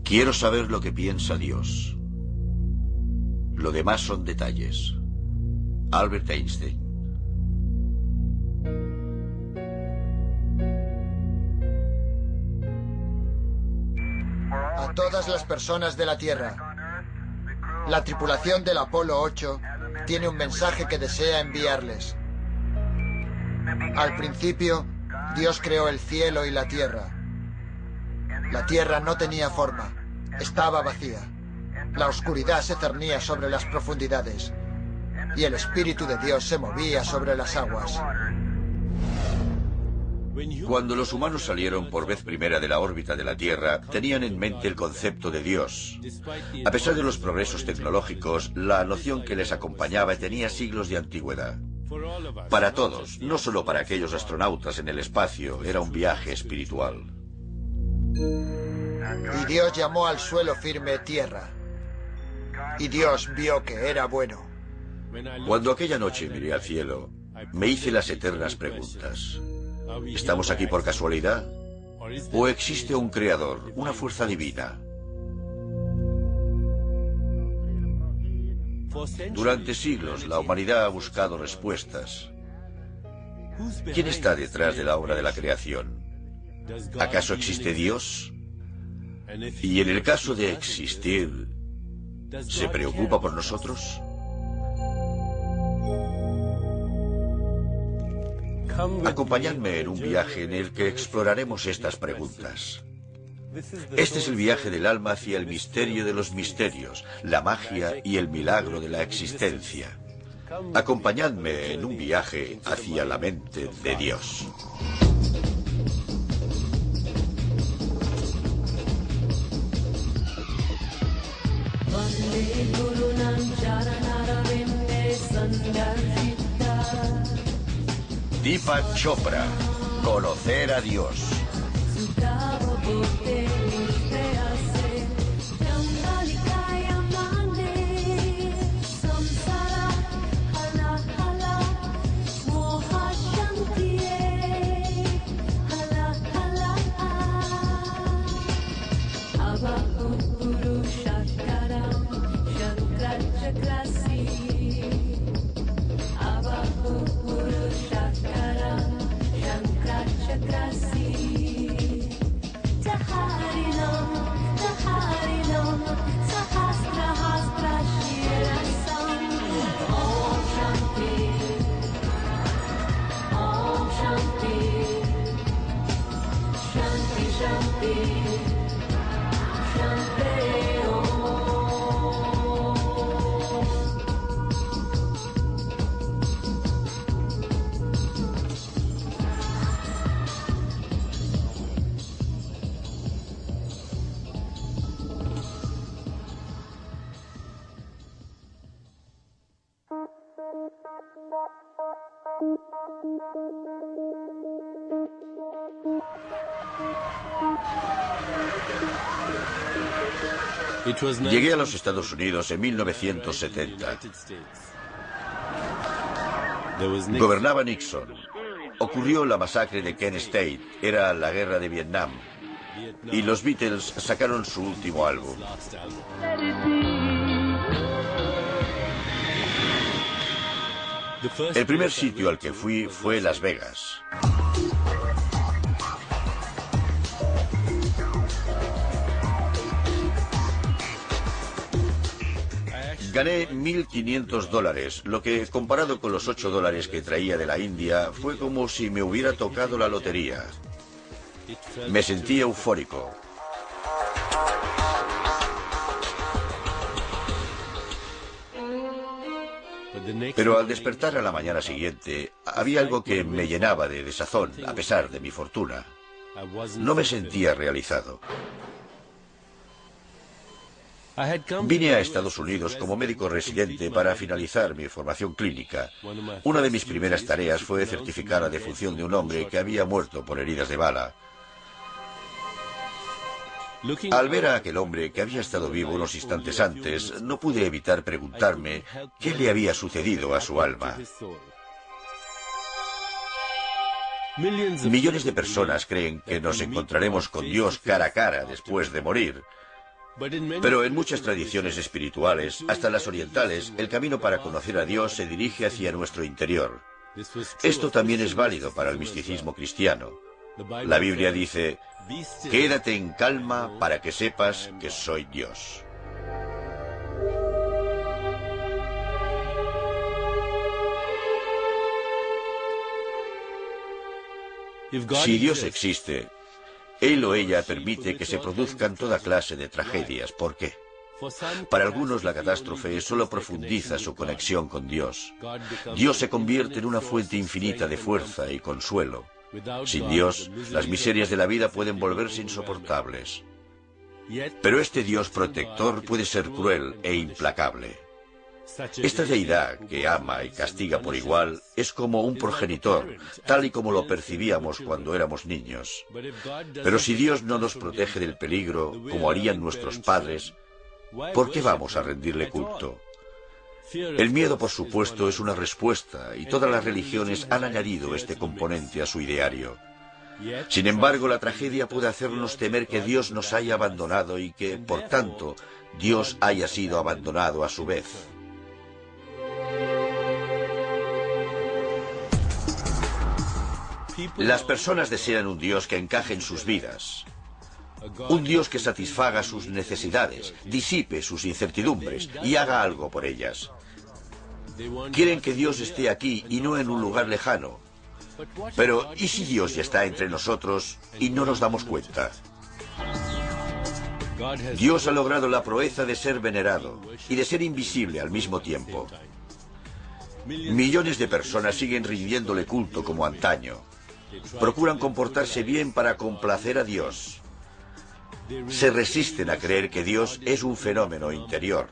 Quiero saber lo que piensa Dios. Lo demás son detalles. Albert Einstein. A todas las personas de la Tierra, la tripulación del Apolo 8 tiene un mensaje que desea enviarles. Al principio, Dios creó el cielo y la tierra. La tierra no tenía forma, estaba vacía. La oscuridad se cernía sobre las profundidades y el Espíritu de Dios se movía sobre las aguas. Cuando los humanos salieron por vez primera de la órbita de la Tierra, tenían en mente el concepto de Dios. A pesar de los progresos tecnológicos, la noción que les acompañaba tenía siglos de antigüedad. Para todos, no solo para aquellos astronautas en el espacio, era un viaje espiritual. Y Dios llamó al suelo firme tierra. Y Dios vio que era bueno. Cuando aquella noche miré al cielo, me hice las eternas preguntas. ¿Estamos aquí por casualidad? ¿O existe un creador, una fuerza divina? Durante siglos, la humanidad ha buscado respuestas. ¿Quién está detrás de la obra de la creación? ¿Acaso existe Dios? Y en el caso de existir, ¿se preocupa por nosotros? Acompañadme en un viaje en el que exploraremos estas preguntas. Este es el viaje del alma hacia el misterio de los misterios, la magia y el milagro de la existencia. Acompañadme en un viaje hacia la mente de Dios. Deepak Chopra, conocer a Dios. Llegué a los Estados Unidos en 1970. Gobernaba Nixon. Ocurrió la masacre de Kent State. Era la guerra de Vietnam. Y los Beatles sacaron su último álbum. El primer sitio al que fui fue Las Vegas. Gané $1.500, lo que, comparado con los $8 que traía de la India, fue como si me hubiera tocado la lotería. Me sentí eufórico. Pero al despertar a la mañana siguiente, había algo que me llenaba de desazón, a pesar de mi fortuna. No me sentía realizado. Vine a Estados Unidos como médico residente para finalizar mi formación clínica. Una de mis primeras tareas fue certificar la defunción de un hombre que había muerto por heridas de bala. Al ver a aquel hombre que había estado vivo unos instantes antes, no pude evitar preguntarme qué le había sucedido a su alma. Millones de personas creen que nos encontraremos con Dios cara a cara después de morir. Pero en muchas tradiciones espirituales, hasta las orientales, el camino para conocer a Dios se dirige hacia nuestro interior. Esto también es válido para el misticismo cristiano. La Biblia dice: quédate en calma para que sepas que soy Dios. Si Dios existe, Él o ella permite que se produzcan toda clase de tragedias. ¿Por qué? Para algunos la catástrofe solo profundiza su conexión con Dios. Dios se convierte en una fuente infinita de fuerza y consuelo. Sin Dios, las miserias de la vida pueden volverse insoportables. Pero este Dios protector puede ser cruel e implacable. Esta deidad que ama y castiga por igual es como un progenitor, tal y como lo percibíamos cuando éramos niños. Pero si Dios no nos protege del peligro, como harían nuestros padres, ¿por qué vamos a rendirle culto? El miedo, por supuesto, es una respuesta, y todas las religiones han añadido este componente a su ideario. Sin embargo, la tragedia puede hacernos temer que Dios nos haya abandonado y que, por tanto, Dios haya sido abandonado a su vez. Las personas desean un Dios que encaje en sus vidas. Un Dios que satisfaga sus necesidades, disipe sus incertidumbres y haga algo por ellas. Quieren que Dios esté aquí y no en un lugar lejano. Pero, ¿y si Dios ya está entre nosotros y no nos damos cuenta? Dios ha logrado la proeza de ser venerado y de ser invisible al mismo tiempo. Millones de personas siguen rindiéndole culto como antaño. Procuran comportarse bien para complacer a Dios. Se resisten a creer que Dios es un fenómeno interior.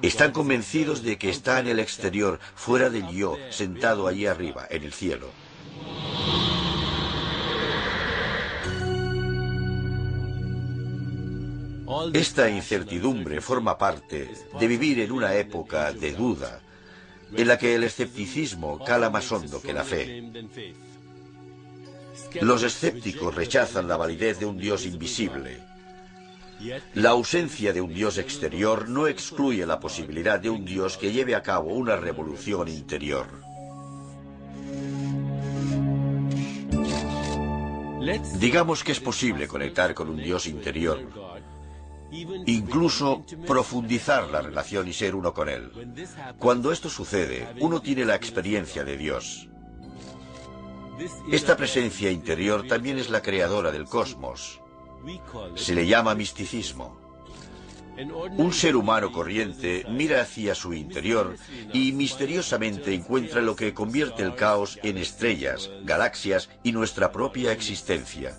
Están convencidos de que está en el exterior, fuera del yo, sentado allí arriba, en el cielo. Esta incertidumbre forma parte de vivir en una época de duda, en la que el escepticismo cala más hondo que la fe. Los escépticos rechazan la validez de un Dios invisible. La ausencia de un Dios exterior no excluye la posibilidad de un Dios que lleve a cabo una revolución interior. Digamos que es posible conectar con un Dios interior, incluso profundizar la relación y ser uno con Él. Cuando esto sucede, uno tiene la experiencia de Dios. Esta presencia interior también es la creadora del cosmos. Se le llama misticismo. Un ser humano corriente mira hacia su interior y misteriosamente encuentra lo que convierte el caos en estrellas, galaxias y nuestra propia existencia.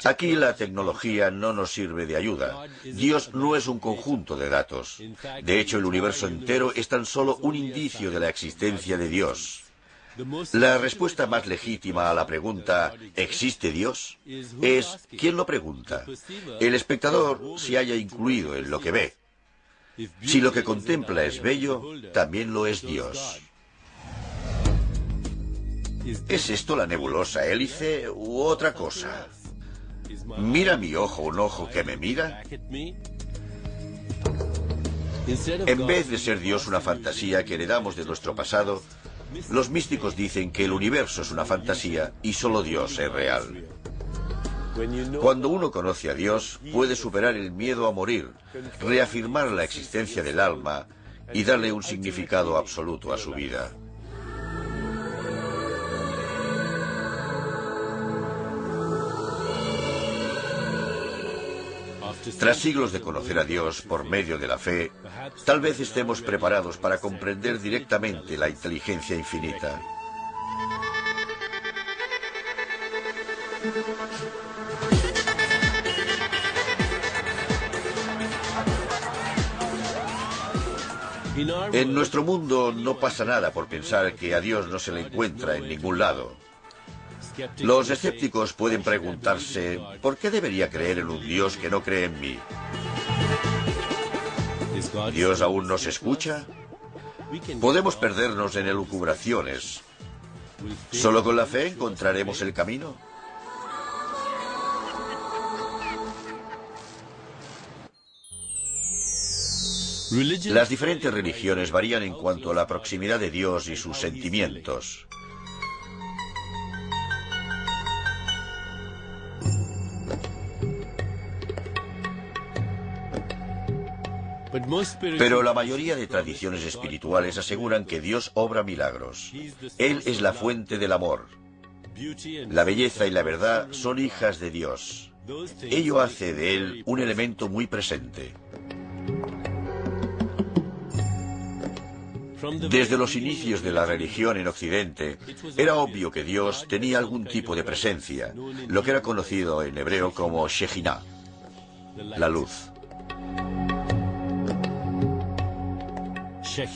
Aquí la tecnología no nos sirve de ayuda. Dios no es un conjunto de datos. De hecho, el universo entero es tan solo un indicio de la existencia de Dios. La respuesta más legítima a la pregunta ¿existe Dios? Es ¿quién lo pregunta? El espectador se halla incluido en lo que ve. Si lo que contempla es bello, también lo es Dios. ¿Es esto la nebulosa hélice u otra cosa? ¿Mira mi ojo un ojo que me mira? En vez de ser Dios una fantasía que heredamos de nuestro pasado, los místicos dicen que el universo es una fantasía y solo Dios es real. Cuando uno conoce a Dios, puede superar el miedo a morir, reafirmar la existencia del alma y darle un significado absoluto a su vida. Tras siglos de conocer a Dios por medio de la fe, tal vez estemos preparados para comprender directamente la inteligencia infinita. En nuestro mundo no pasa nada por pensar que a Dios no se le encuentra en ningún lado. Los escépticos pueden preguntarse, ¿por qué debería creer en un Dios que no cree en mí? ¿Dios aún nos escucha? Podemos perdernos en elucubraciones. ¿Solo con la fe encontraremos el camino? Las diferentes religiones varían en cuanto a la proximidad de Dios y sus sentimientos. Pero la mayoría de tradiciones espirituales aseguran que Dios obra milagros. Él es la fuente del amor. La belleza y la verdad son hijas de Dios. Ello hace de Él un elemento muy presente. Desde los inicios de la religión en Occidente, era obvio que Dios tenía algún tipo de presencia, lo que era conocido en hebreo como Shejinah, la luz.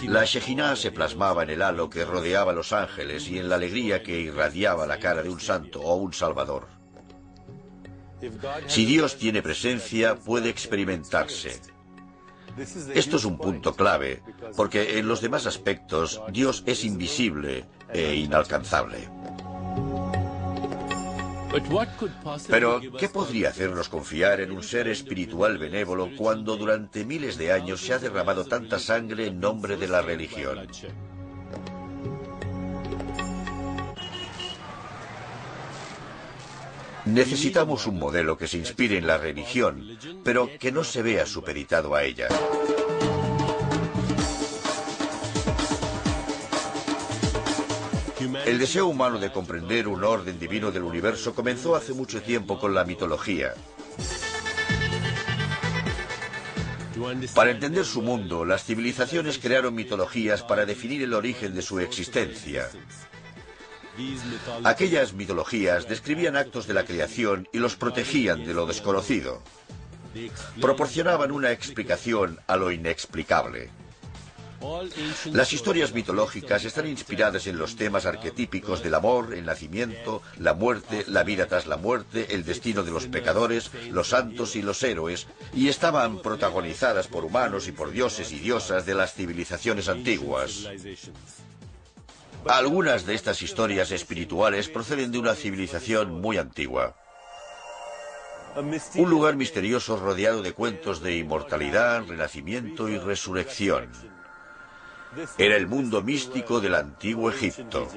La Shejinah se plasmaba en el halo que rodeaba a los ángeles y en la alegría que irradiaba la cara de un santo o un salvador. Si Dios tiene presencia, puede experimentarse. Esto es un punto clave, porque en los demás aspectos Dios es invisible e inalcanzable. Pero, ¿qué podría hacernos confiar en un ser espiritual benévolo cuando durante miles de años se ha derramado tanta sangre en nombre de la religión? Necesitamos un modelo que se inspire en la religión, pero que no se vea supeditado a ella. El deseo humano de comprender un orden divino del universo comenzó hace mucho tiempo con la mitología. Para entender su mundo, las civilizaciones crearon mitologías para definir el origen de su existencia. Aquellas mitologías describían actos de la creación y los protegían de lo desconocido. Proporcionaban una explicación a lo inexplicable. Las historias mitológicas están inspiradas en los temas arquetípicos del amor, el nacimiento, la muerte, la vida tras la muerte, el destino de los pecadores, los santos y los héroes, y estaban protagonizadas por humanos y por dioses y diosas de las civilizaciones antiguas. Algunas de estas historias espirituales proceden de una civilización muy antigua. Un lugar misterioso rodeado de cuentos de inmortalidad, renacimiento y resurrección. Era el mundo místico del antiguo Egipto.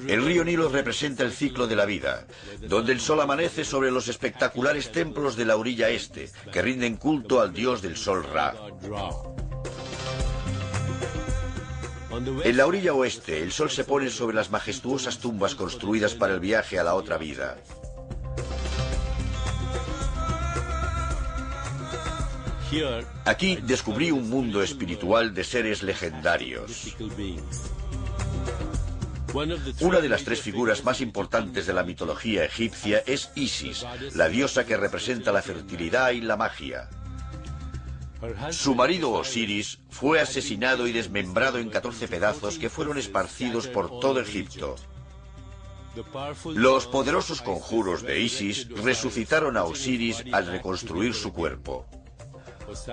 El río Nilo representa el ciclo de la vida, donde el sol amanece sobre los espectaculares templos de la orilla este, que rinden culto al dios del sol Ra. En la orilla oeste, el sol se pone sobre las majestuosas tumbas construidas para el viaje a la otra vida. Aquí descubrí un mundo espiritual de seres legendarios. Una de las tres figuras más importantes de la mitología egipcia es Isis, la diosa que representa la fertilidad y la magia. Su marido Osiris fue asesinado y desmembrado en 14 pedazos que fueron esparcidos por todo Egipto. Los poderosos conjuros de Isis resucitaron a Osiris al reconstruir su cuerpo.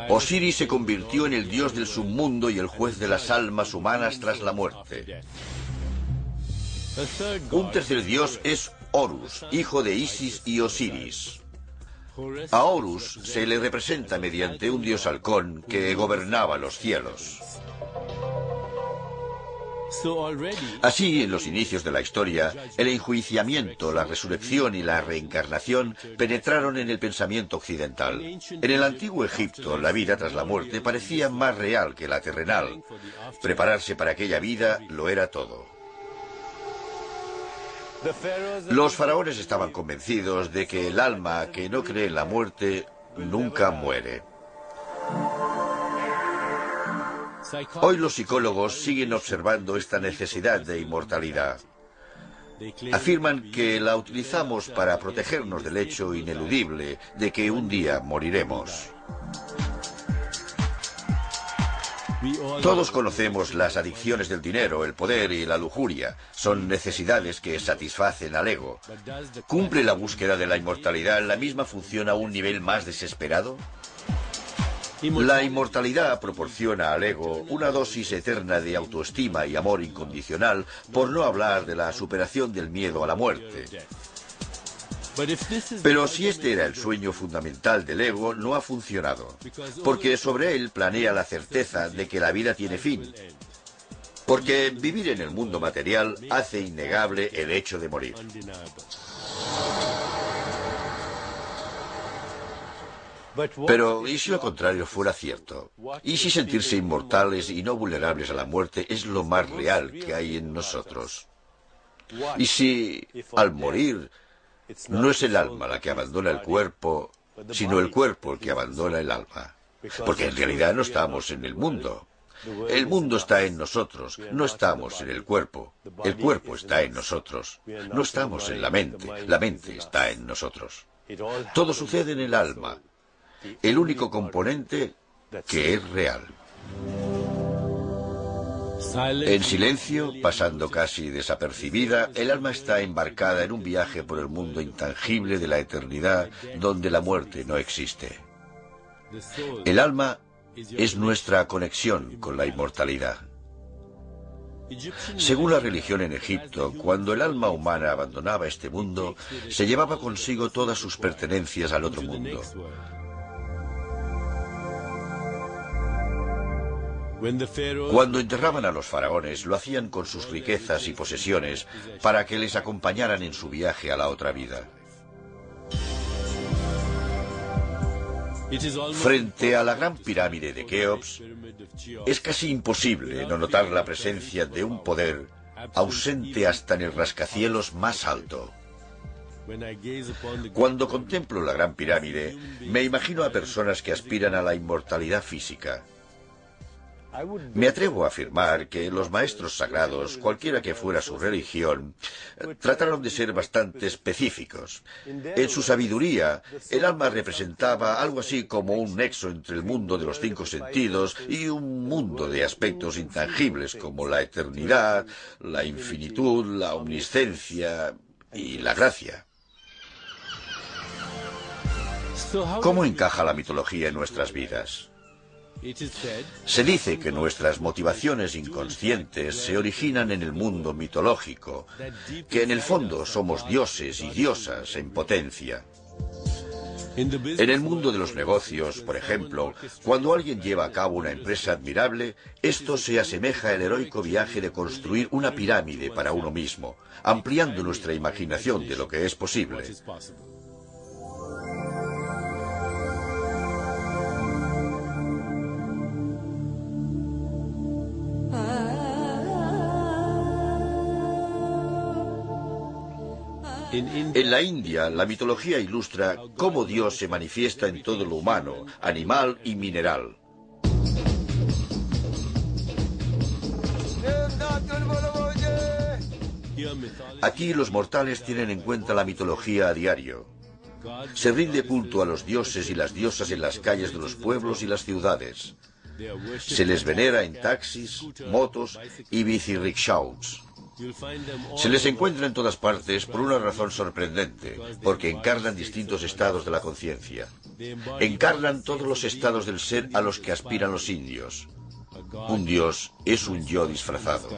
Osiris se convirtió en el dios del submundo y el juez de las almas humanas tras la muerte. Un tercer dios es Horus, hijo de Isis y Osiris. A Horus se le representa mediante un dios halcón que gobernaba los cielos. Así, en los inicios de la historia, el enjuiciamiento, la resurrección y la reencarnación penetraron en el pensamiento occidental. En el antiguo Egipto, la vida tras la muerte parecía más real que la terrenal. Prepararse para aquella vida lo era todo. Los faraones estaban convencidos de que el alma que no cree en la muerte nunca muere. Hoy los psicólogos siguen observando esta necesidad de inmortalidad. Afirman que la utilizamos para protegernos del hecho ineludible de que un día moriremos. Todos conocemos las adicciones del dinero, el poder y la lujuria. Son necesidades que satisfacen al ego. ¿Cumple la búsqueda de la inmortalidad la misma función a un nivel más desesperado? La inmortalidad proporciona al ego una dosis eterna de autoestima y amor incondicional, por no hablar de la superación del miedo a la muerte. Pero si este era el sueño fundamental del ego, no ha funcionado, porque sobre él planea la certeza de que la vida tiene fin, porque vivir en el mundo material hace innegable el hecho de morir. Pero, ¿y si lo contrario fuera cierto? ¿Y si sentirse inmortales y no vulnerables a la muerte es lo más real que hay en nosotros? ¿Y si, al morir, no es el alma la que abandona el cuerpo, sino el cuerpo el que abandona el alma? Porque en realidad no estamos en el mundo. El mundo está en nosotros, no estamos en el cuerpo. El cuerpo está en nosotros. No estamos en la mente está en nosotros. Todo sucede en el alma, el único componente que es real. En silencio, pasando casi desapercibida, el alma está embarcada en un viaje por el mundo intangible de la eternidad, donde la muerte no existe. El alma es nuestra conexión con la inmortalidad. Según la religión en Egipto, cuando el alma humana abandonaba este mundo, se llevaba consigo todas sus pertenencias al otro mundo. Cuando enterraban a los faraones, lo hacían con sus riquezas y posesiones para que les acompañaran en su viaje a la otra vida. Frente a la gran pirámide de Keops, es casi imposible no notar la presencia de un poder ausente hasta en el rascacielos más alto. Cuando contemplo la gran pirámide, me imagino a personas que aspiran a la inmortalidad física. Me atrevo a afirmar que los maestros sagrados, cualquiera que fuera su religión, trataron de ser bastante específicos. En su sabiduría, el alma representaba algo así como un nexo entre el mundo de los 5 sentidos y un mundo de aspectos intangibles como la eternidad, la infinitud, la omniscencia y la gracia. ¿Cómo encaja la mitología en nuestras vidas? Se dice que nuestras motivaciones inconscientes se originan en el mundo mitológico, que en el fondo somos dioses y diosas en potencia. En el mundo de los negocios, por ejemplo, cuando alguien lleva a cabo una empresa admirable, esto se asemeja al heroico viaje de construir una pirámide para uno mismo, ampliando nuestra imaginación de lo que es posible. En la India, la mitología ilustra cómo Dios se manifiesta en todo lo humano, animal y mineral. Aquí los mortales tienen en cuenta la mitología a diario. Se rinde culto a los dioses y las diosas en las calles de los pueblos y las ciudades. Se les venera en taxis, motos y bicirrickshaws. Se les encuentra en todas partes por una razón sorprendente, porque encarnan distintos estados de la conciencia. Encarnan todos los estados del ser a los que aspiran los indios. Un dios es un yo disfrazado.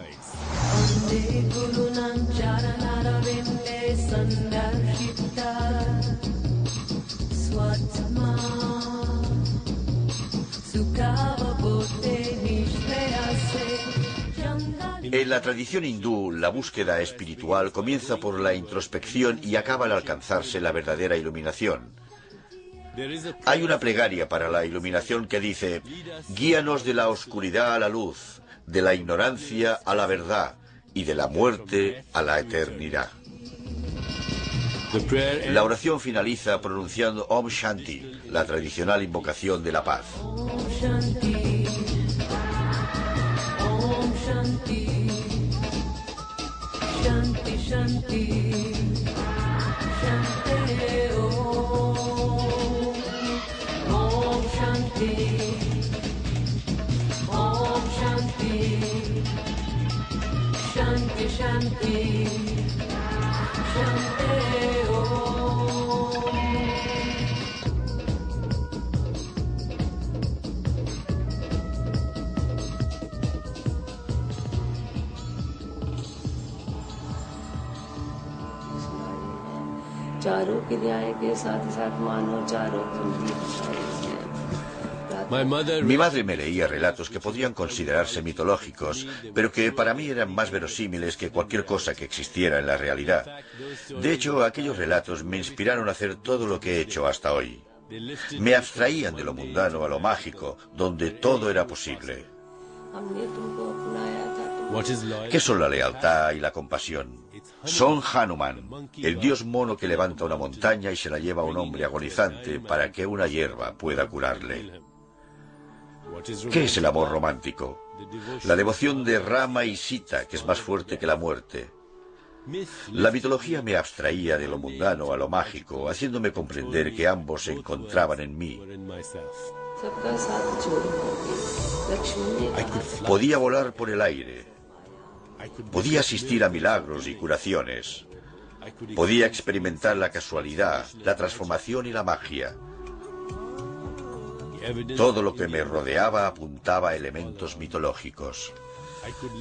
En la tradición hindú, la búsqueda espiritual comienza por la introspección y acaba al alcanzarse la verdadera iluminación. Hay una plegaria para la iluminación que dice: guíanos de la oscuridad a la luz, de la ignorancia a la verdad y de la muerte a la eternidad. La oración finaliza pronunciando Om Shanti, la tradicional invocación de la paz. Shanti, Shanti, Shanti, Om Shanti, Om Shanti, Shanti, Shanti, Shanti, Om. Mi madre me leía relatos que podrían considerarse mitológicos, pero que para mí eran más verosímiles que cualquier cosa que existiera en la realidad. De hecho, aquellos relatos me inspiraron a hacer todo lo que he hecho hasta hoy. Me abstraían de lo mundano a lo mágico, donde todo era posible. ¿Qué son la lealtad y la compasión? Son Hanuman, el dios mono que levanta una montaña y se la lleva a un hombre agonizante para que una hierba pueda curarle. ¿Qué es el amor romántico? La devoción de Rama y Sita, que es más fuerte que la muerte. La mitología me abstraía de lo mundano a lo mágico, haciéndome comprender que ambos se encontraban en mí. Podía volar por el aire. Podía asistir a milagros y curaciones. Podía experimentar la casualidad, la transformación y la magia. Todo lo que me rodeaba apuntaba a elementos mitológicos.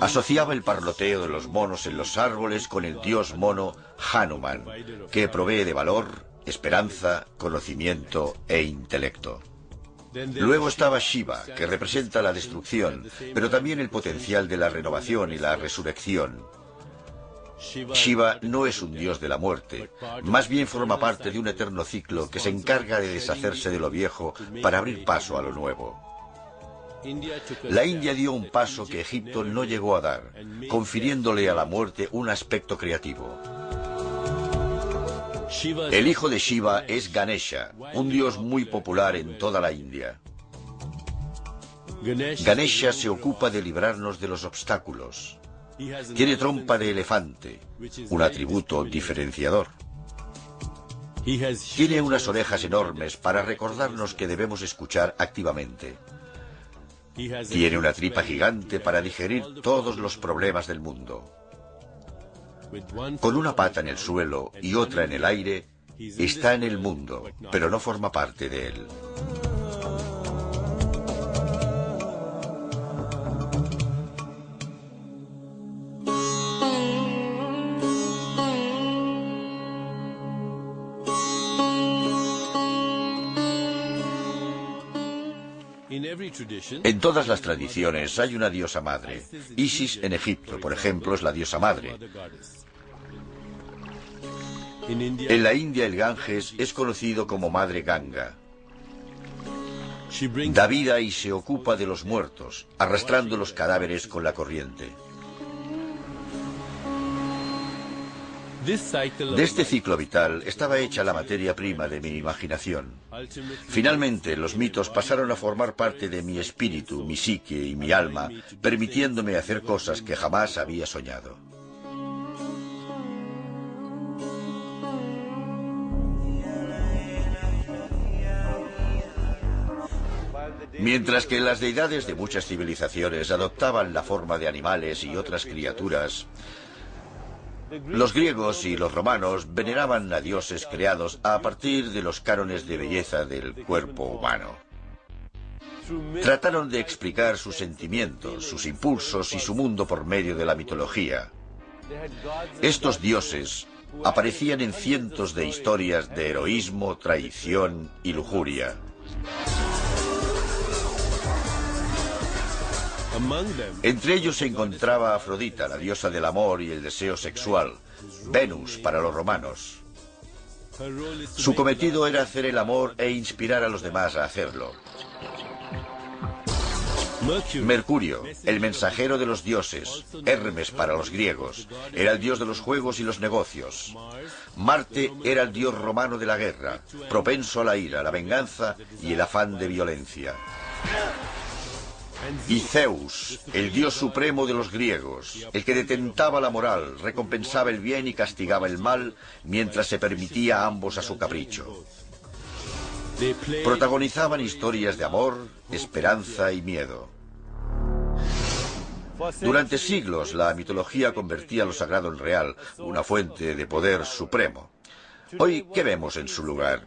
Asociaba el parloteo de los monos en los árboles con el dios mono Hanuman, que provee de valor, esperanza, conocimiento e intelecto. Luego estaba Shiva, que representa la destrucción, pero también el potencial de la renovación y la resurrección. Shiva no es un dios de la muerte, más bien forma parte de un eterno ciclo que se encarga de deshacerse de lo viejo para abrir paso a lo nuevo. La India dio un paso que Egipto no llegó a dar, confiriéndole a la muerte un aspecto creativo. El hijo de Shiva es Ganesha, un dios muy popular en toda la India. Ganesha se ocupa de librarnos de los obstáculos. Tiene trompa de elefante, un atributo diferenciador. Tiene unas orejas enormes para recordarnos que debemos escuchar activamente. Tiene una tripa gigante para digerir todos los problemas del mundo. Con una pata en el suelo y otra en el aire, está en el mundo, pero no forma parte de él. En todas las tradiciones hay una diosa madre. Isis en Egipto, por ejemplo, es la diosa madre. En la India el Ganges es conocido como Madre Ganga. Da vida y se ocupa de los muertos, arrastrando los cadáveres con la corriente. De este ciclo vital estaba hecha la materia prima de mi imaginación. Finalmente, los mitos pasaron a formar parte de mi espíritu, mi psique y mi alma, permitiéndome hacer cosas que jamás había soñado. Mientras que las deidades de muchas civilizaciones adoptaban la forma de animales y otras criaturas, los griegos y los romanos veneraban a dioses creados a partir de los cánones de belleza del cuerpo humano. Trataron de explicar sus sentimientos, sus impulsos y su mundo por medio de la mitología. Estos dioses aparecían en cientos de historias de heroísmo, traición y lujuria. Entre ellos se encontraba Afrodita, la diosa del amor y el deseo sexual, Venus para los romanos. Su cometido era hacer el amor e inspirar a los demás a hacerlo. Mercurio, el mensajero de los dioses, Hermes para los griegos, era el dios de los juegos y los negocios. Marte era el dios romano de la guerra, propenso a la ira, la venganza y el afán de violencia. Y Zeus, el dios supremo de los griegos, el que detentaba la moral, recompensaba el bien y castigaba el mal, mientras se permitía a ambos a su capricho. Protagonizaban historias de amor, esperanza y miedo. Durante siglos, la mitología convertía lo sagrado en real, una fuente de poder supremo. Hoy, ¿qué vemos en su lugar?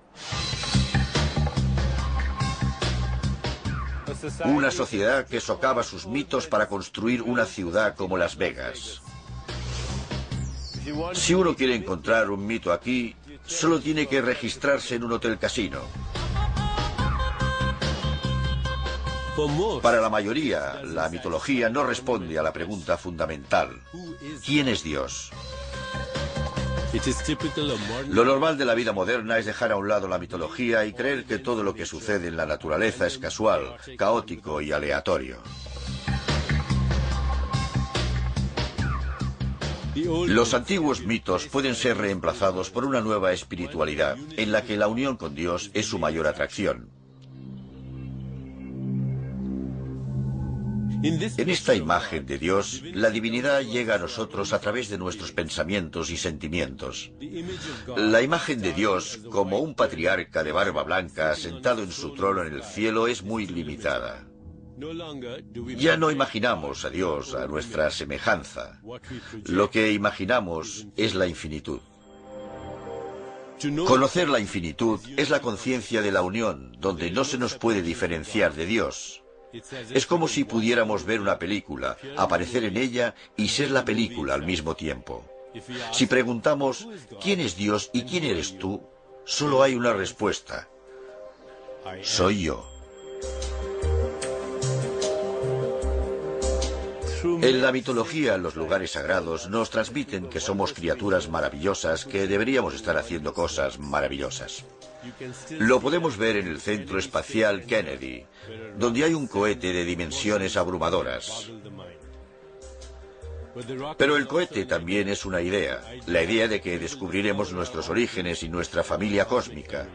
Una sociedad que socava sus mitos para construir una ciudad como Las Vegas. Si uno quiere encontrar un mito aquí, Solo tiene que registrarse en un hotel casino. Para la mayoría, la mitología no responde a la pregunta fundamental: ¿quién es Dios? Lo normal de la vida moderna es dejar a un lado la mitología y creer que todo lo que sucede en la naturaleza es casual, caótico y aleatorio. Los antiguos mitos pueden ser reemplazados por una nueva espiritualidad, en la que la unión con Dios es su mayor atracción. En esta imagen de Dios, la divinidad llega a nosotros a través de nuestros pensamientos y sentimientos. La imagen de Dios, como un patriarca de barba blanca sentado en su trono en el cielo, es muy limitada. Ya no imaginamos a Dios a nuestra semejanza. Lo que imaginamos es la infinitud. Conocer la infinitud es la conciencia de la unión, donde no se nos puede diferenciar de Dios. Es como si pudiéramos ver una película, aparecer en ella y ser la película al mismo tiempo. Si preguntamos ¿quién es Dios y quién eres tú?, solo hay una respuesta: soy yo. En la mitología, los lugares sagrados nos transmiten que somos criaturas maravillosas que deberíamos estar haciendo cosas maravillosas. Lo podemos ver en el Centro Espacial Kennedy, donde hay un cohete de dimensiones abrumadoras. Pero el cohete también es una idea, la idea de que descubriremos nuestros orígenes y nuestra familia cósmica.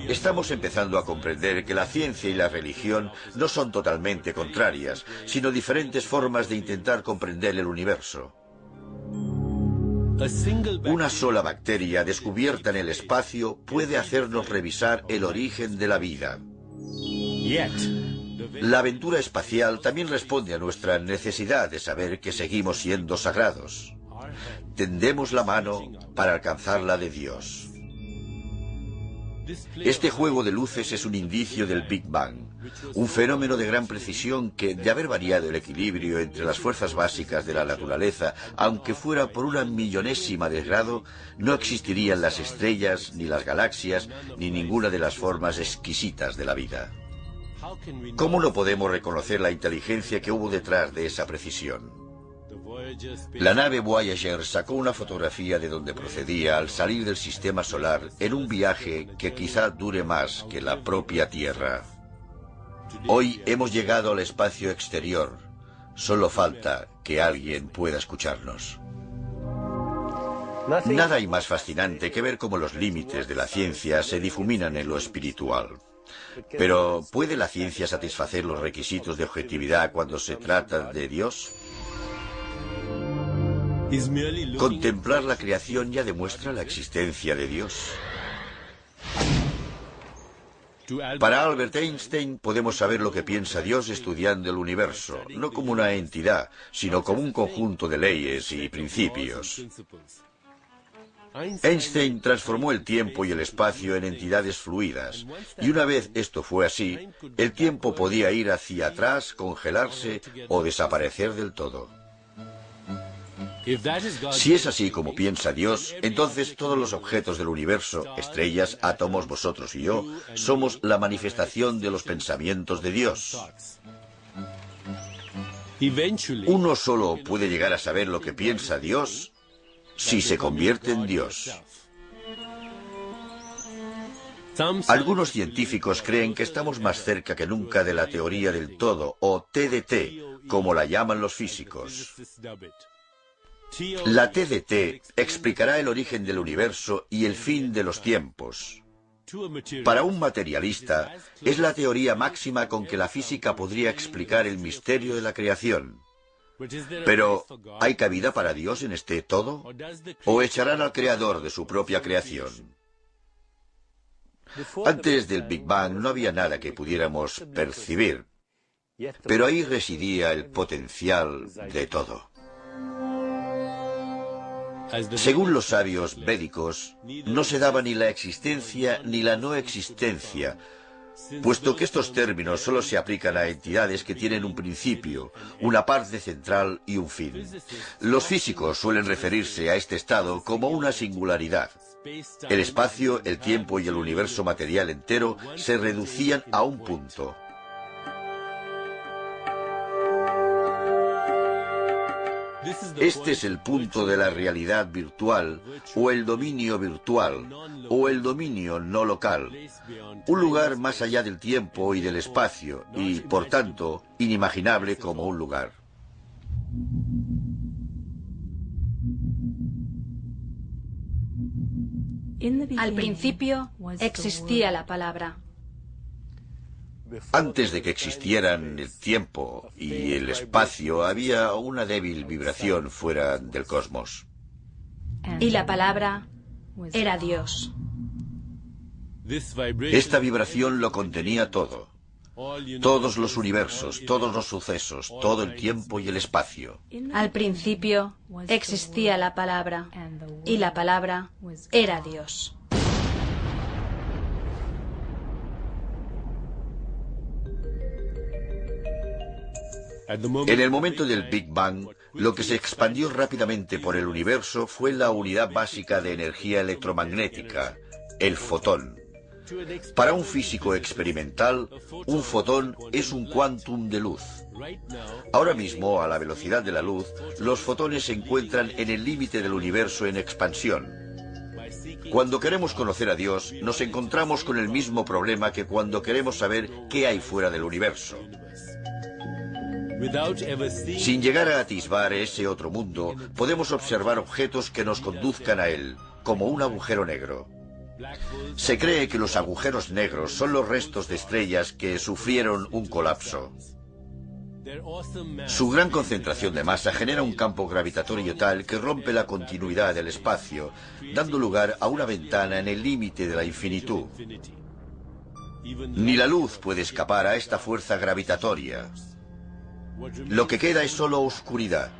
Estamos empezando a comprender que la ciencia y la religión no son totalmente contrarias, sino diferentes formas de intentar comprender el universo. Una sola bacteria descubierta en el espacio puede hacernos revisar el origen de la vida. La aventura espacial también responde a nuestra necesidad de saber que seguimos siendo sagrados. Tendemos la mano para alcanzar la de Dios. Este juego de luces es un indicio del Big Bang, un fenómeno de gran precisión que, de haber variado el equilibrio entre las fuerzas básicas de la naturaleza, aunque fuera por una millonésima de grado, no existirían las estrellas, ni las galaxias, ni ninguna de las formas exquisitas de la vida. ¿Cómo no podemos reconocer la inteligencia que hubo detrás de esa precisión? La nave Voyager sacó una fotografía de donde procedía al salir del sistema solar en un viaje que quizá dure más que la propia Tierra. Hoy hemos llegado al espacio exterior. Solo falta que alguien pueda escucharnos. Nada hay más fascinante que ver cómo los límites de la ciencia se difuminan en lo espiritual. Pero, ¿puede la ciencia satisfacer los requisitos de objetividad cuando se trata de Dios? Contemplar la creación ya demuestra la existencia de Dios. Para Albert Einstein podemos saber lo que piensa Dios estudiando el universo, no como una entidad, sino como un conjunto de leyes y principios. Einstein transformó el tiempo y el espacio en entidades fluidas, y una vez esto fue así, el tiempo podía ir hacia atrás, congelarse o desaparecer del todo. Si es así como piensa Dios, entonces todos los objetos del universo, estrellas, átomos, vosotros y yo, somos la manifestación de los pensamientos de Dios. Uno solo puede llegar a saber lo que piensa Dios si se convierte en Dios. Algunos científicos creen que estamos más cerca que nunca de la teoría del todo, o TDT, como la llaman los físicos. La TDT explicará el origen del universo y el fin de los tiempos. Para un materialista, es la teoría máxima con que la física podría explicar el misterio de la creación. Pero, ¿hay cabida para Dios en este todo? ¿O echarán al creador de su propia creación? Antes del Big Bang no había nada que pudiéramos percibir, pero ahí residía el potencial de todo. Según los sabios védicos, no se daba ni la existencia ni la no existencia, puesto que estos términos solo se aplican a entidades que tienen un principio, una parte central y un fin. Los físicos suelen referirse a este estado como una singularidad. El espacio, el tiempo y el universo material entero se reducían a un punto. Este es el punto de la realidad virtual, o el dominio virtual, o el dominio no local, un lugar más allá del tiempo y del espacio, y, por tanto, inimaginable como un lugar. Al principio existía la palabra. Antes de que existieran el tiempo y el espacio, había una débil vibración fuera del cosmos. Y la palabra era Dios. Esta vibración lo contenía todo. Todos los universos, todos los sucesos, todo el tiempo y el espacio. Al principio existía la palabra. Y la palabra era Dios. En el momento del Big Bang, lo que se expandió rápidamente por el universo fue la unidad básica de energía electromagnética, el fotón. Para un físico experimental, un fotón es un quantum de luz. Ahora mismo, a la velocidad de la luz, los fotones se encuentran en el límite del universo en expansión. Cuando queremos conocer a Dios, nos encontramos con el mismo problema que cuando queremos saber qué hay fuera del universo. Sin llegar a atisbar ese otro mundo, podemos observar objetos que nos conduzcan a él, como un agujero negro. Se cree que los agujeros negros son los restos de estrellas que sufrieron un colapso. Su gran concentración de masa genera un campo gravitatorio tal que rompe la continuidad del espacio, dando lugar a una ventana en el límite de la infinitud. Ni la luz puede escapar a esta fuerza gravitatoria. Lo que queda es solo oscuridad.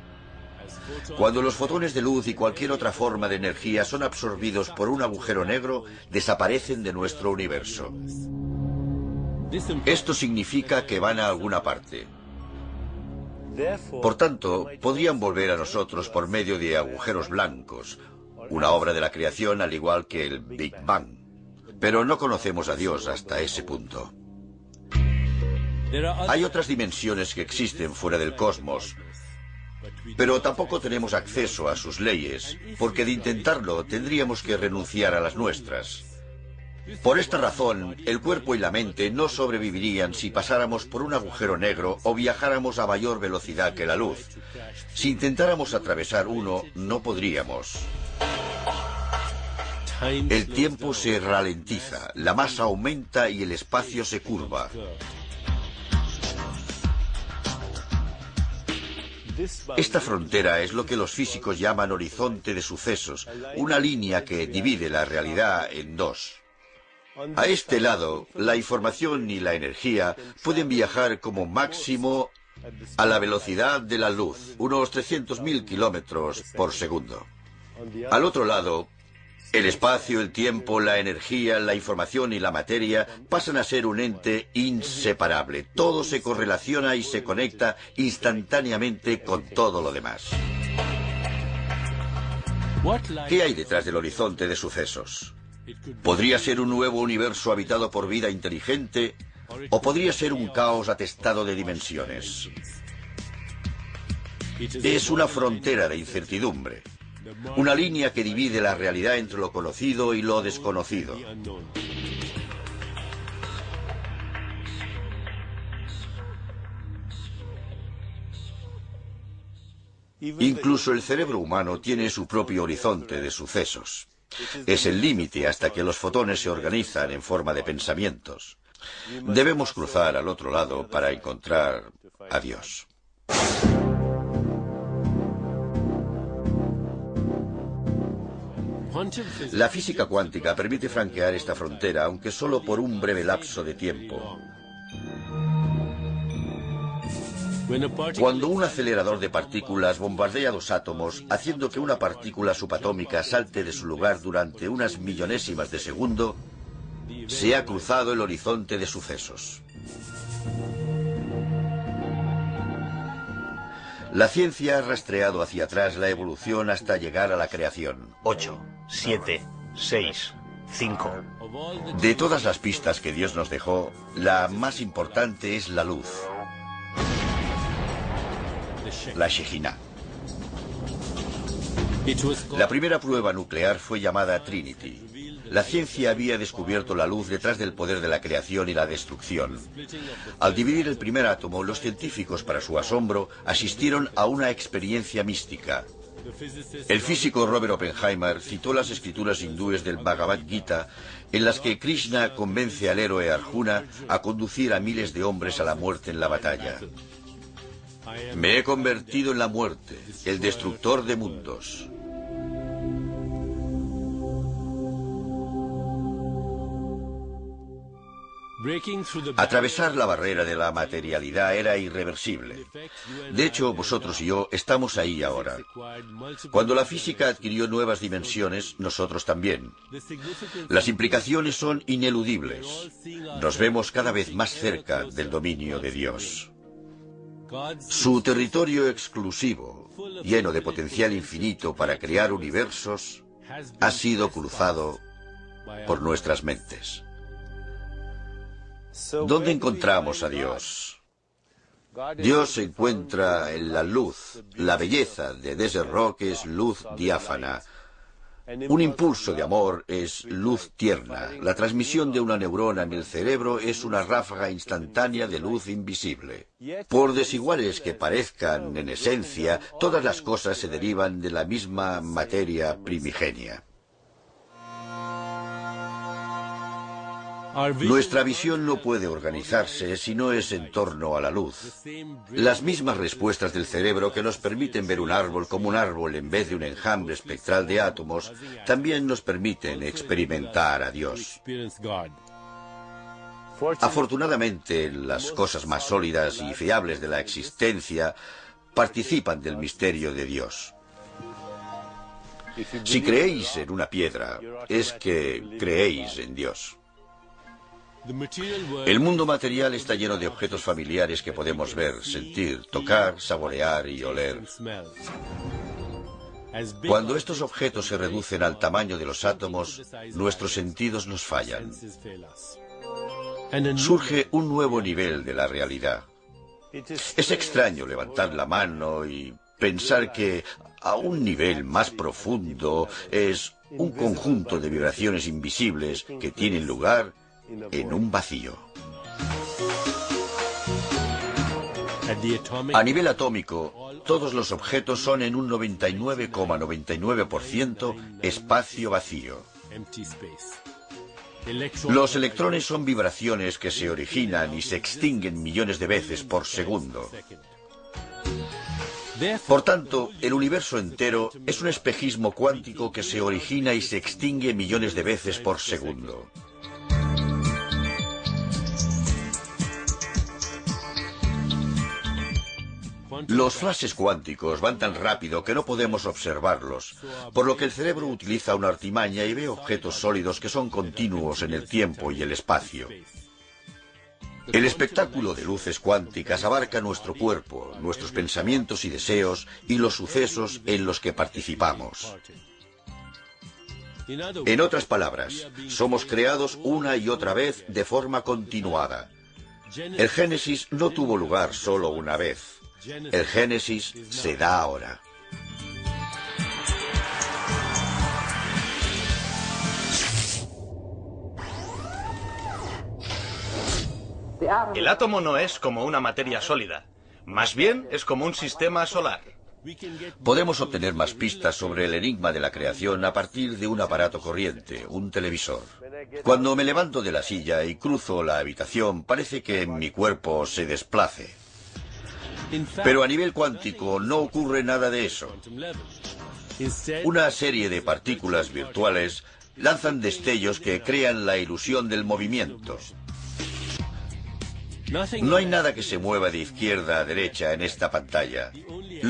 Cuando los fotones de luz y cualquier otra forma de energía son absorbidos por un agujero negro, desaparecen de nuestro universo. Esto significa que van a alguna parte. Por tanto, podrían volver a nosotros por medio de agujeros blancos, una obra de la creación al igual que el Big Bang. Pero no conocemos a Dios hasta ese punto. Hay otras dimensiones que existen fuera del cosmos, pero tampoco tenemos acceso a sus leyes, porque de intentarlo tendríamos que renunciar a las nuestras. Por esta razón, el cuerpo y la mente no sobrevivirían si pasáramos por un agujero negro o viajáramos a mayor velocidad que la luz. Si intentáramos atravesar uno, no podríamos. El tiempo se ralentiza, la masa aumenta y el espacio se curva. Esta frontera es lo que los físicos llaman horizonte de sucesos, una línea que divide la realidad en dos. A este lado, la información y la energía pueden viajar como máximo a la velocidad de la luz, unos 300.000 kilómetros por segundo. Al otro lado, el espacio, el tiempo, la energía, la información y la materia pasan a ser un ente inseparable. Todo se correlaciona y se conecta instantáneamente con todo lo demás. ¿Qué hay detrás del horizonte de sucesos? Podría ser un nuevo universo habitado por vida inteligente, o podría ser un caos atestado de dimensiones. Es una frontera de incertidumbre. Una línea que divide la realidad entre lo conocido y lo desconocido. Incluso el cerebro humano tiene su propio horizonte de sucesos. Es el límite hasta que los fotones se organizan en forma de pensamientos. Debemos cruzar al otro lado para encontrar a Dios. La física cuántica permite franquear esta frontera, aunque solo por un breve lapso de tiempo. Cuando un acelerador de partículas bombardea los átomos, haciendo que una partícula subatómica salte de su lugar durante unas millonésimas de segundo, Se ha cruzado el horizonte de sucesos. La ciencia ha rastreado hacia atrás la evolución hasta llegar a la creación. 8, 7, 6, 5. De todas las pistas que Dios nos dejó, la más importante es la luz. La Shejinah. La primera prueba nuclear fue llamada Trinity. La ciencia había descubierto la luz detrás del poder de la creación y la destrucción. Al dividir el primer átomo, los científicos, para su asombro, asistieron a una experiencia mística. El físico Robert Oppenheimer citó las escrituras hindúes del Bhagavad Gita, en las que Krishna convence al héroe Arjuna a conducir a miles de hombres a la muerte en la batalla. Me he convertido en la muerte, el destructor de mundos. Atravesar la barrera de la materialidad era irreversible. De hecho, vosotros y yo estamos ahí ahora. Cuando la física adquirió nuevas dimensiones, nosotros también. Las implicaciones son ineludibles. Nos vemos cada vez más cerca del dominio de Dios. Su territorio exclusivo, lleno de potencial infinito para crear universos, ha sido cruzado por nuestras mentes. ¿Dónde encontramos a Dios? Dios se encuentra en la luz. La belleza de Desert Rock es luz diáfana. Un impulso de amor es luz tierna. La transmisión de una neurona en el cerebro es una ráfaga instantánea de luz invisible. Por desiguales que parezcan en esencia, todas las cosas se derivan de la misma materia primigenia. Nuestra visión no puede organizarse si no es en torno a la luz. Las mismas respuestas del cerebro que nos permiten ver un árbol como un árbol en vez de un enjambre espectral de átomos, también nos permiten experimentar a Dios. Afortunadamente, las cosas más sólidas y fiables de la existencia participan del misterio de Dios. Si creéis en una piedra, es que creéis en Dios. El mundo material está lleno de objetos familiares que podemos ver, sentir, tocar, saborear y oler. Cuando estos objetos se reducen al tamaño de los átomos, nuestros sentidos nos fallan. Surge un nuevo nivel de la realidad. Es extraño levantar la mano y pensar que a un nivel más profundo es un conjunto de vibraciones invisibles que tienen lugar en un vacío. A nivel atómico, todos los objetos son en un 99,99% espacio vacío. Los electrones son vibraciones que se originan y se extinguen millones de veces por segundo. Por tanto, el universo entero es un espejismo cuántico que se origina y se extingue millones de veces por segundo. Los flashes cuánticos van tan rápido que no podemos observarlos, por lo que el cerebro utiliza una artimaña y ve objetos sólidos que son continuos en el tiempo y el espacio. El espectáculo de luces cuánticas abarca nuestro cuerpo, nuestros pensamientos y deseos y los sucesos en los que participamos. En otras palabras, somos creados una y otra vez de forma continuada. El Génesis no tuvo lugar solo una vez. El Génesis se da ahora. El átomo no es como una materia sólida. Más bien es como un sistema solar. Podemos obtener más pistas sobre el enigma de la creación a partir de un aparato corriente, un televisor. Cuando me levanto de la silla y cruzo la habitación, parece que mi cuerpo se desplace. Pero a nivel cuántico no ocurre nada de eso. Una serie de partículas virtuales lanzan destellos que crean la ilusión del movimiento. No hay nada que se mueva de izquierda a derecha en esta pantalla.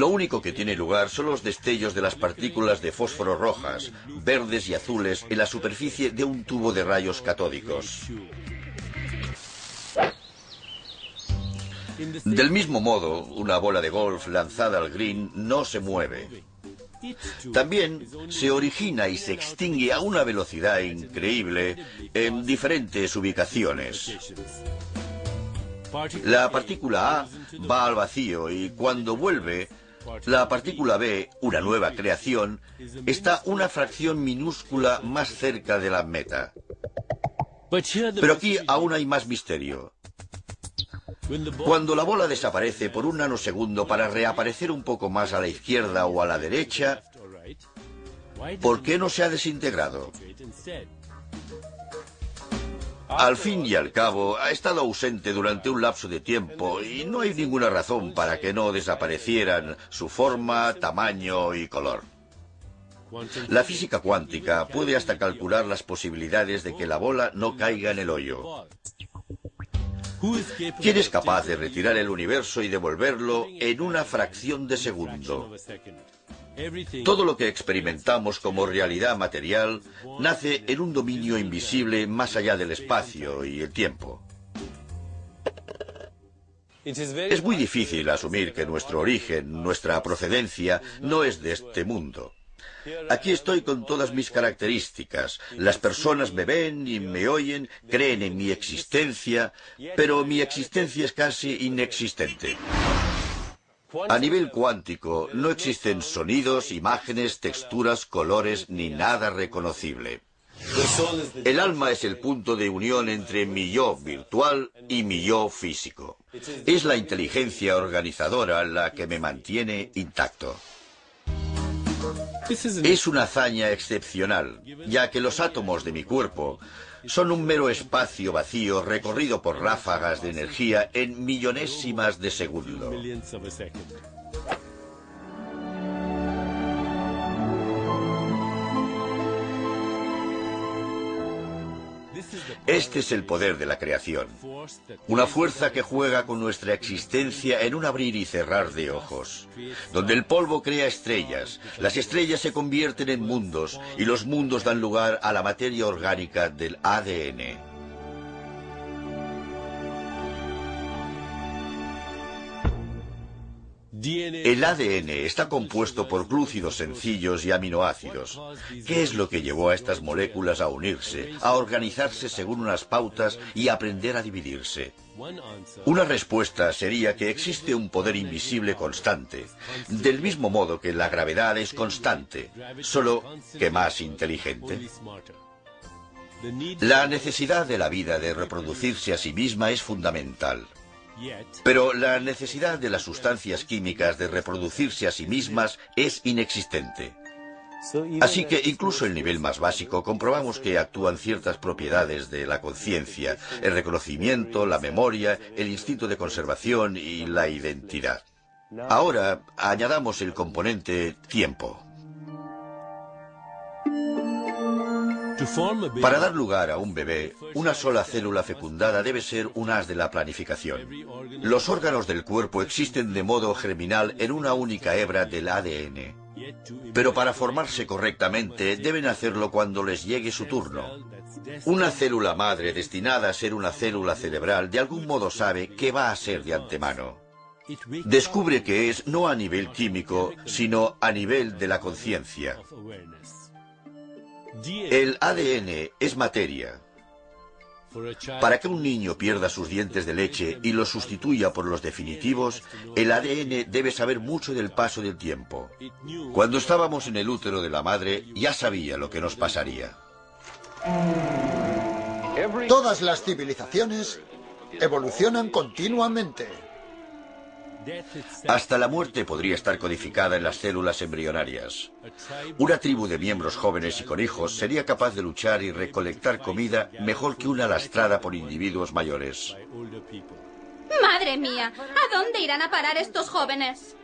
Lo único que tiene lugar son los destellos de las partículas de fósforo rojas, verdes y azules en la superficie de un tubo de rayos catódicos. Del mismo modo, una bola de golf lanzada al green no se mueve. También se origina y se extingue a una velocidad increíble en diferentes ubicaciones. La partícula A va al vacío y cuando vuelve, la partícula B, una nueva creación, está una fracción minúscula más cerca de la meta. Pero aquí aún hay más misterio. Cuando la bola desaparece por un nanosegundo para reaparecer un poco más a la izquierda o a la derecha, ¿por qué no se ha desintegrado? Al fin y al cabo, ha estado ausente durante un lapso de tiempo y no hay ninguna razón para que no desaparecieran su forma, tamaño y color. La física cuántica puede hasta calcular las posibilidades de que la bola no caiga en el hoyo. ¿Quién es capaz de retirar el universo y devolverlo en una fracción de segundo? Todo lo que experimentamos como realidad material nace en un dominio invisible más allá del espacio y el tiempo. Es muy difícil asumir que nuestro origen, nuestra procedencia, no es de este mundo. Aquí estoy con todas mis características. Las personas me ven y me oyen, creen en mi existencia, pero mi existencia es casi inexistente. A nivel cuántico no existen sonidos, imágenes, texturas, colores ni nada reconocible. El alma es el punto de unión entre mi yo virtual y mi yo físico. Es la inteligencia organizadora la que me mantiene intacto. Es una hazaña excepcional, ya que los átomos de mi cuerpo son un mero espacio vacío recorrido por ráfagas de energía en millonésimas de segundo. Este es el poder de la creación, una fuerza que juega con nuestra existencia en un abrir y cerrar de ojos, donde el polvo crea estrellas, las estrellas se convierten en mundos y los mundos dan lugar a la materia orgánica del ADN. El ADN está compuesto por glúcidos sencillos y aminoácidos. ¿Qué es lo que llevó a estas moléculas a unirse, a organizarse según unas pautas y a aprender a dividirse? Una respuesta sería que existe un poder invisible constante, del mismo modo que la gravedad es constante, solo que más inteligente. La necesidad de la vida de reproducirse a sí misma es fundamental. Pero la necesidad de las sustancias químicas de reproducirse a sí mismas es inexistente. Así que incluso en el nivel más básico comprobamos que actúan ciertas propiedades de la conciencia, el reconocimiento, la memoria, el instinto de conservación y la identidad. Ahora añadamos el componente tiempo. Para dar lugar a un bebé, una sola célula fecundada debe ser un as de la planificación. Los órganos del cuerpo existen de modo germinal en una única hebra del ADN. Pero para formarse correctamente deben hacerlo cuando les llegue su turno. Una célula madre destinada a ser una célula cerebral de algún modo sabe qué va a ser de antemano. Descubre que es no a nivel químico, sino a nivel de la conciencia. El ADN es materia. Para que un niño pierda sus dientes de leche y los sustituya por los definitivos, el ADN debe saber mucho del paso del tiempo. Cuando estábamos en el útero de la madre, ya sabía lo que nos pasaría. Todas las civilizaciones evolucionan continuamente. Hasta la muerte podría estar codificada en las células embrionarias. Una tribu de miembros jóvenes y con hijos sería capaz de luchar y recolectar comida mejor que una lastrada por individuos mayores. ¡Madre mía! ¿A dónde irán a parar estos jóvenes?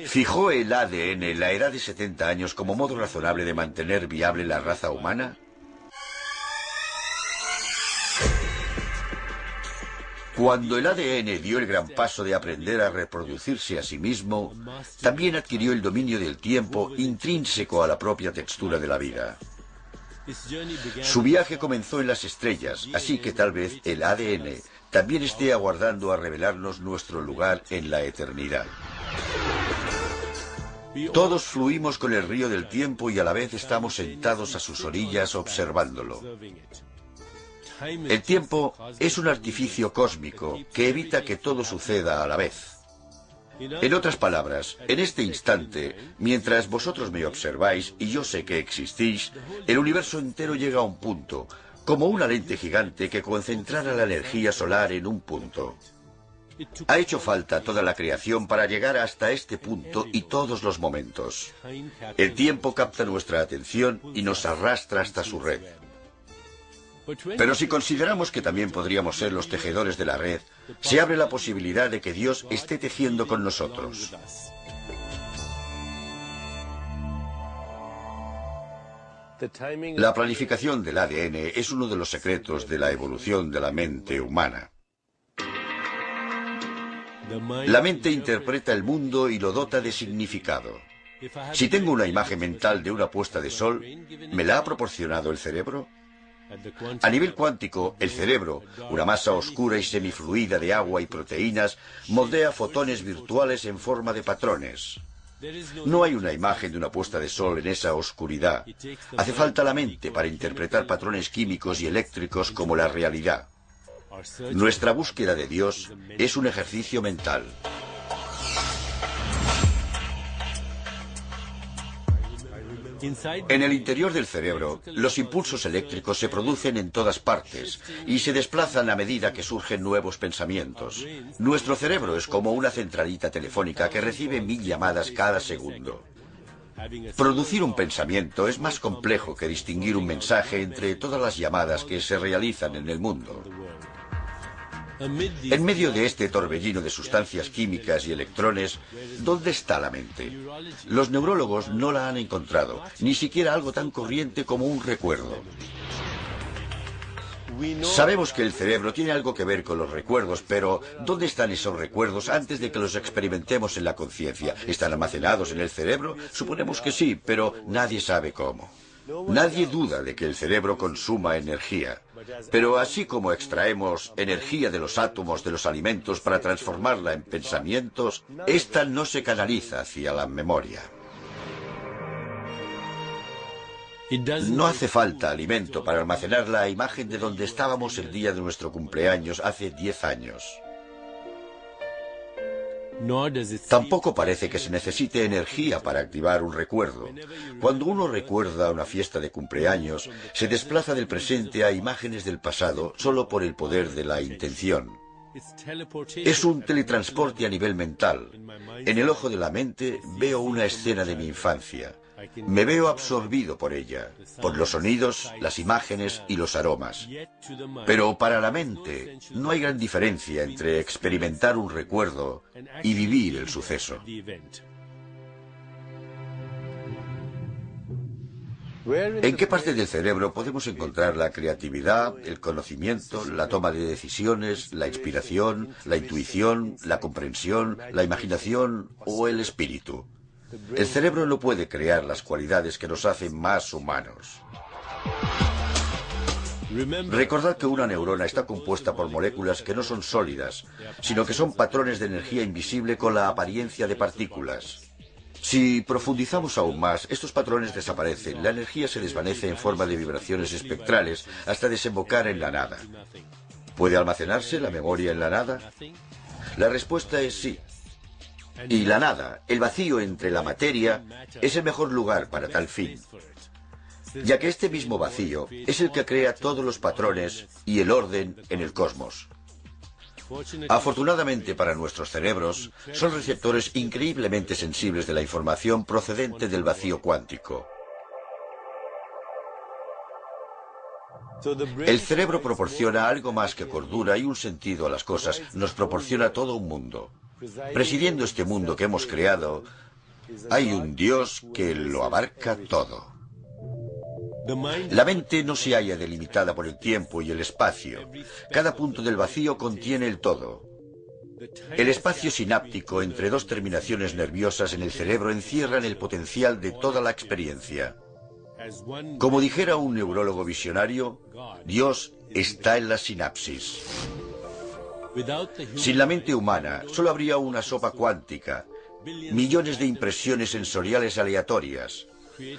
¿Fijó el ADN la edad de 70 años como modo razonable de mantener viable la raza humana? Cuando el ADN dio el gran paso de aprender a reproducirse a sí mismo, también adquirió el dominio del tiempo intrínseco a la propia textura de la vida. Su viaje comenzó en las estrellas, así que tal vez el ADN también esté aguardando a revelarnos nuestro lugar en la eternidad. Todos fluimos con el río del tiempo y a la vez estamos sentados a sus orillas observándolo. El tiempo es un artificio cósmico que evita que todo suceda a la vez. En otras palabras, en este instante, mientras vosotros me observáis y yo sé que existís, el universo entero llega a un punto, como una lente gigante que concentrara la energía solar en un punto. Ha hecho falta toda la creación para llegar hasta este punto y todos los momentos. El tiempo capta nuestra atención y nos arrastra hasta su red. Pero si consideramos que también podríamos ser los tejedores de la red, se abre la posibilidad de que Dios esté tejiendo con nosotros. La planificación del ADN es uno de los secretos de la evolución de la mente humana. La mente interpreta el mundo y lo dota de significado. Si tengo una imagen mental de una puesta de sol, ¿me la ha proporcionado el cerebro? A nivel cuántico, el cerebro, una masa oscura y semifluida de agua y proteínas, moldea fotones virtuales en forma de patrones. No hay una imagen de una puesta de sol en esa oscuridad. Hace falta la mente para interpretar patrones químicos y eléctricos como la realidad. Nuestra búsqueda de Dios es un ejercicio mental. En el interior del cerebro, los impulsos eléctricos se producen en todas partes y se desplazan a medida que surgen nuevos pensamientos. Nuestro cerebro es como una centralita telefónica que recibe 1000 llamadas cada segundo. Producir un pensamiento es más complejo que distinguir un mensaje entre todas las llamadas que se realizan en el mundo. En medio de este torbellino de sustancias químicas y electrones, ¿dónde está la mente? Los neurólogos no la han encontrado, ni siquiera algo tan corriente como un recuerdo. Sabemos que el cerebro tiene algo que ver con los recuerdos, pero ¿dónde están esos recuerdos antes de que los experimentemos en la conciencia? ¿Están almacenados en el cerebro? Suponemos que sí, pero nadie sabe cómo. Nadie duda de que el cerebro consuma energía, pero así como extraemos energía de los átomos de los alimentos para transformarla en pensamientos, esta no se canaliza hacia la memoria. No hace falta alimento para almacenar la imagen de donde estábamos el día de nuestro cumpleaños hace 10 años. Tampoco parece que se necesite energía para activar un recuerdo. Cuando uno recuerda una fiesta de cumpleaños, se desplaza del presente a imágenes del pasado solo por el poder de la intención. Es un teletransporte a nivel mental. En el ojo de la mente veo una escena de mi infancia. Me veo absorbido por ella, por los sonidos, las imágenes y los aromas. Pero para la mente no hay gran diferencia entre experimentar un recuerdo y vivir el suceso. ¿En qué parte del cerebro podemos encontrar la creatividad, el conocimiento, la toma de decisiones, la inspiración, la intuición, la comprensión, la imaginación o el espíritu? El cerebro no puede crear las cualidades que nos hacen más humanos. Recordad que una neurona está compuesta por moléculas que no son sólidas, sino que son patrones de energía invisible con la apariencia de partículas. Si profundizamos aún más, estos patrones desaparecen, la energía se desvanece en forma de vibraciones espectrales hasta desembocar en la nada. ¿Puede almacenarse la memoria en la nada? La respuesta es sí. Y la nada, el vacío entre la materia, es el mejor lugar para tal fin, ya que este mismo vacío es el que crea todos los patrones y el orden en el cosmos. Afortunadamente para nuestros cerebros, son receptores increíblemente sensibles de la información procedente del vacío cuántico. El cerebro proporciona algo más que cordura y un sentido a las cosas, nos proporciona todo un mundo. Presidiendo este mundo que hemos creado, hay un Dios que lo abarca todo. La mente no se halla delimitada por el tiempo y el espacio. Cada punto del vacío contiene el todo. El espacio sináptico entre dos terminaciones nerviosas en el cerebro encierran el potencial de toda la experiencia. Como dijera un neurólogo visionario, Dios está en la sinapsis. Sin la mente humana, solo habría una sopa cuántica, millones de impresiones sensoriales aleatorias.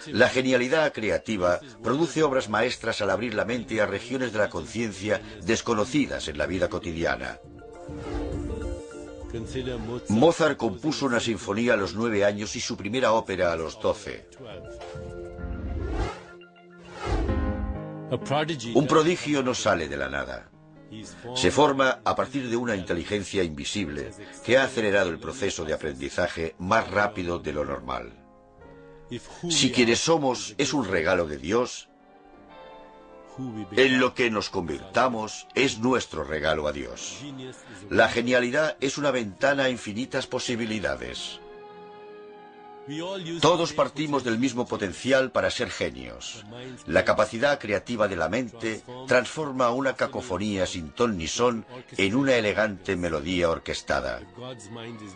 La genialidad creativa produce obras maestras al abrir la mente a regiones de la conciencia desconocidas en la vida cotidiana. Mozart compuso una sinfonía a los 9 años y su primera ópera a los 12. Un prodigio no sale de la nada. Se forma a partir de una inteligencia invisible que ha acelerado el proceso de aprendizaje más rápido de lo normal. Si quienes somos es un regalo de Dios, en lo que nos convirtamos es nuestro regalo a Dios. La genialidad es una ventana a infinitas posibilidades. Todos partimos del mismo potencial para ser genios. La capacidad creativa de la mente transforma una cacofonía sin ton ni son en una elegante melodía orquestada.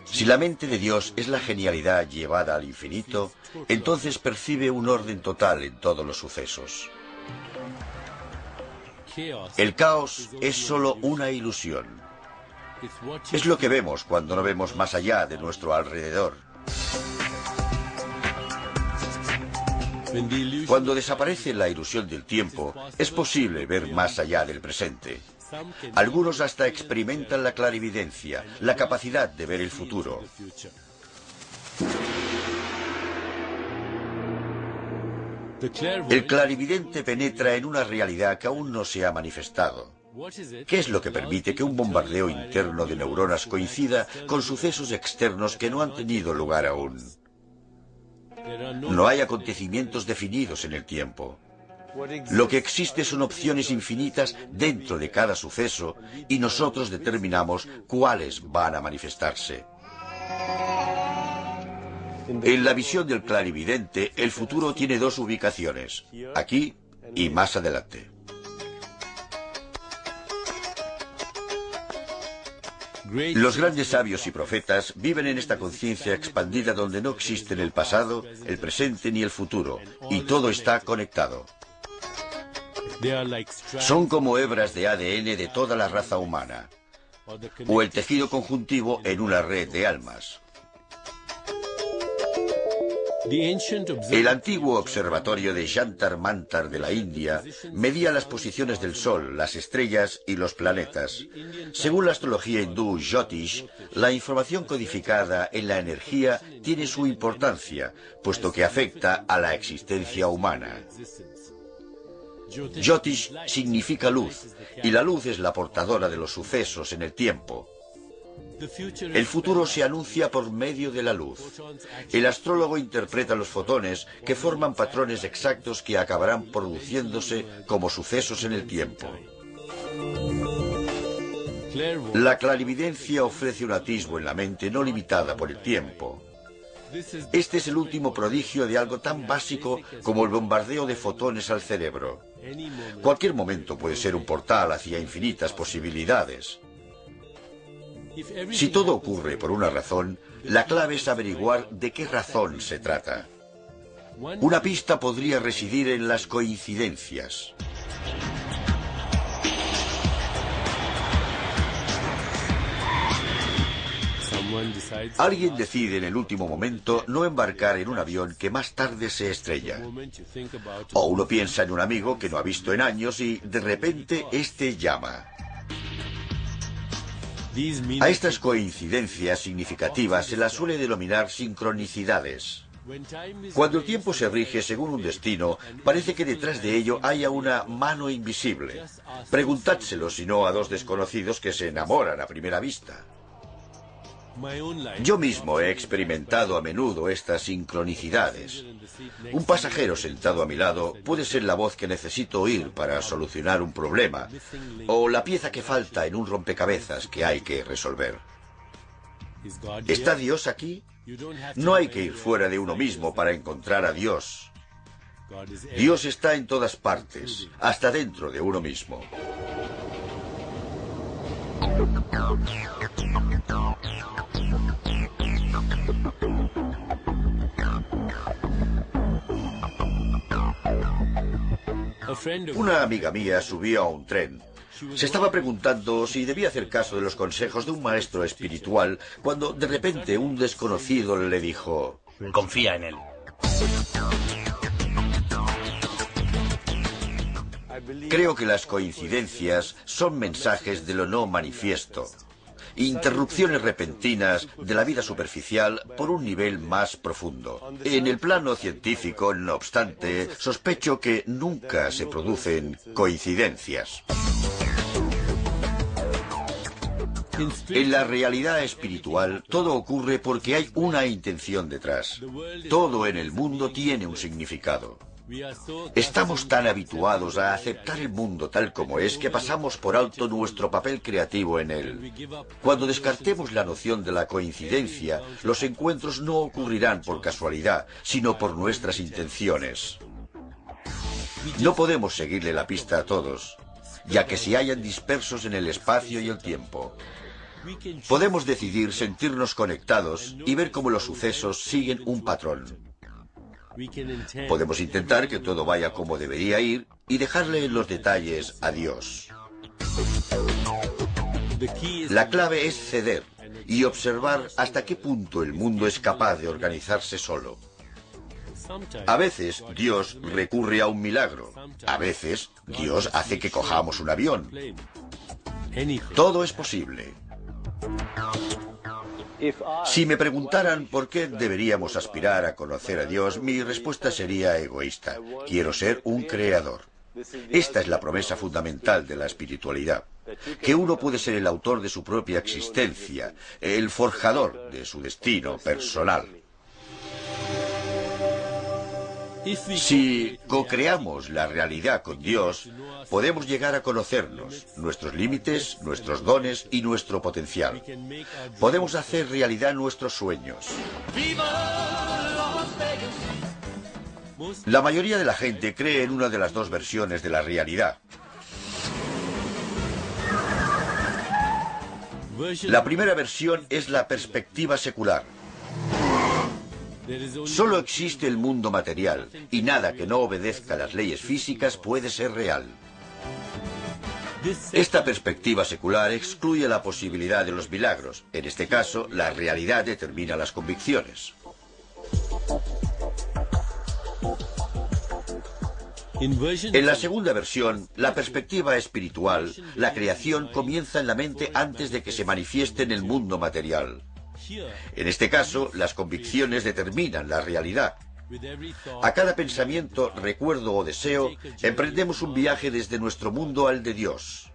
Si la mente de Dios es la genialidad llevada al infinito, entonces percibe un orden total en todos los sucesos. El caos es solo una ilusión. Es lo que vemos cuando no vemos más allá de nuestro alrededor. Cuando desaparece la ilusión del tiempo, es posible ver más allá del presente. Algunos hasta experimentan la clarividencia, la capacidad de ver el futuro. El clarividente penetra en una realidad que aún no se ha manifestado. ¿Qué es lo que permite que un bombardeo interno de neuronas coincida con sucesos externos que no han tenido lugar aún? No hay acontecimientos definidos en el tiempo. Lo que existe son opciones infinitas dentro de cada suceso y nosotros determinamos cuáles van a manifestarse. En la visión del clarividente, el futuro tiene dos ubicaciones, aquí y más adelante. Los grandes sabios y profetas viven en esta conciencia expandida donde no existen el pasado, el presente ni el futuro, y todo está conectado. Son como hebras de ADN de toda la raza humana, o el tejido conjuntivo en una red de almas. El antiguo observatorio de Jantar Mantar de la India medía las posiciones del Sol, las estrellas y los planetas. Según la astrología hindú Jyotish, la información codificada en la energía tiene su importancia, puesto que afecta a la existencia humana. Jyotish significa luz, y la luz es la portadora de los sucesos en el tiempo. El futuro se anuncia por medio de la luz. El astrólogo interpreta los fotones que forman patrones exactos que acabarán produciéndose como sucesos en el tiempo. La clarividencia ofrece un atisbo en la mente no limitada por el tiempo. Este es el último prodigio de algo tan básico como el bombardeo de fotones al cerebro. Cualquier momento puede ser un portal hacia infinitas posibilidades. Si todo ocurre por una razón, la clave es averiguar de qué razón se trata. Una pista podría residir en las coincidencias. Alguien decide en el último momento no embarcar en un avión que más tarde se estrella. O uno piensa en un amigo que no ha visto en años y de repente éste llama. A estas coincidencias significativas se las suele denominar sincronicidades. Cuando el tiempo se rige según un destino, parece que detrás de ello haya una mano invisible. Preguntádselo si no a dos desconocidos que se enamoran a primera vista. Yo mismo he experimentado a menudo estas sincronicidades. Un pasajero sentado a mi lado puede ser la voz que necesito oír para solucionar un problema, o la pieza que falta en un rompecabezas que hay que resolver. ¿Está Dios aquí? No hay que ir fuera de uno mismo para encontrar a Dios. Dios está en todas partes, hasta dentro de uno mismo. Una amiga mía subió a un tren. Se estaba preguntando si debía hacer caso de los consejos de un maestro espiritual cuando de repente un desconocido le dijo: confía en él. Creo que las coincidencias son mensajes de lo no manifiesto, interrupciones repentinas de la vida superficial por un nivel más profundo. En el plano científico, no obstante, sospecho que nunca se producen coincidencias. En la realidad espiritual, todo ocurre porque hay una intención detrás. Todo en el mundo tiene un significado. Estamos tan habituados a aceptar el mundo tal como es que pasamos por alto nuestro papel creativo en él. Cuando descartemos la noción de la coincidencia, los encuentros no ocurrirán por casualidad, sino por nuestras intenciones. No podemos seguirle la pista a todos, ya que se hallan dispersos en el espacio y el tiempo. Podemos decidir sentirnos conectados y ver cómo los sucesos siguen un patrón. Podemos intentar que todo vaya como debería ir y dejarle en los detalles a Dios. La clave es ceder y observar hasta qué punto el mundo es capaz de organizarse solo. A veces Dios recurre a un milagro. A veces Dios hace que cojamos un avión. Todo es posible. Si me preguntaran por qué deberíamos aspirar a conocer a Dios, mi respuesta sería egoísta. Quiero ser un creador. Esta es la promesa fundamental de la espiritualidad, que uno puede ser el autor de su propia existencia, el forjador de su destino personal. Si co-creamos la realidad con Dios, podemos llegar a conocernos, nuestros límites, nuestros dones y nuestro potencial. Podemos hacer realidad nuestros sueños. La mayoría de la gente cree en una de las dos versiones de la realidad. La primera versión es la perspectiva secular. Solo existe el mundo material, y nada que no obedezca a las leyes físicas puede ser real. Esta perspectiva secular excluye la posibilidad de los milagros. En este caso, la realidad determina las convicciones. En la segunda versión, la perspectiva espiritual, la creación comienza en la mente antes de que se manifieste en el mundo material. En este caso, las convicciones determinan la realidad. A cada pensamiento, recuerdo o deseo, emprendemos un viaje desde nuestro mundo al de Dios.